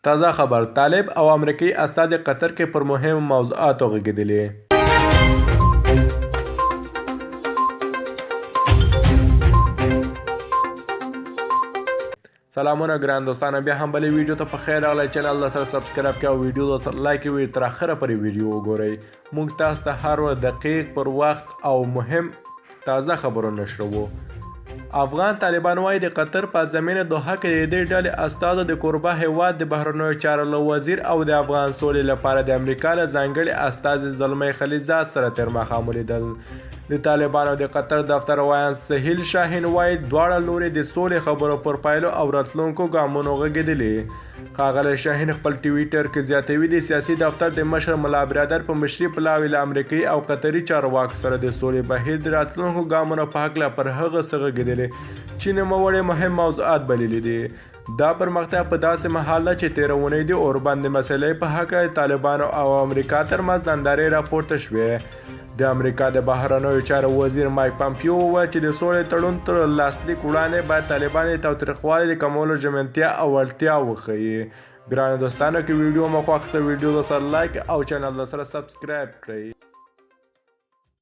تازه خبر: طالب او امریکایي استازي قطر کې پر مهمو موضوعاتو غږېدلي. سلامونه ګران دوستانو، بیا هم بلې ویډیو ته په خیر راغلی. چینل د سره سبسکرایب کړئ او ویډیو د سره لایک کړئ تر اخره پورې ویډیو وګورئ. موږ تاسو ته هر وخت دقیق، پر وخت او مهم تازه خبرونه نشروو. افغان طالبان وایي د قطر په زمینه دوحه کې د دې ډلې استازو د کوربه هیواد د بهرنیو چارو له وزیر او د افغان سولې لپاره د امریکا له ځانګړي استازي زلمي خلیلزاد سره تر ماښام ولیدل. د طالبانو د قطر دفتر وایان سهیل شاهین وایي دواړه لوري د سولې خبرو پر پایلو او راتلونکو ګامونو غږېدلي. ښاغلی شاهین خپل ټویټر کې زیاتوي د سیاسي دفتر د مشر ملا برادر په مشري پلاوي له امریکایي او قطري چارواکو سره د سولې بهیر د راتلونکو ګامونو په هکله پر هغه څه غږېدلي چې نوموړي مهم موضوعات بللي دي. دا پرمختیا په داسې مهال ده چې تېره اونۍ د اوربند د مسئلې په هکله طالبانو او امریکا ترمنځ نندارې راپورته شوې. د امریکا د بهرنیو چارو وزیر مایک پامپیو وویل چې د سولې تړون تر لاسلیک وړاندې باید طالبان د تاوتریخوالي د کمولو ژمنتیا او وړتیا وښيي. ګرانو دوستانو، که ویډیو مو خوښ سه ویډیو د سره لایک او چینل د سره سبسکرایب کړئ.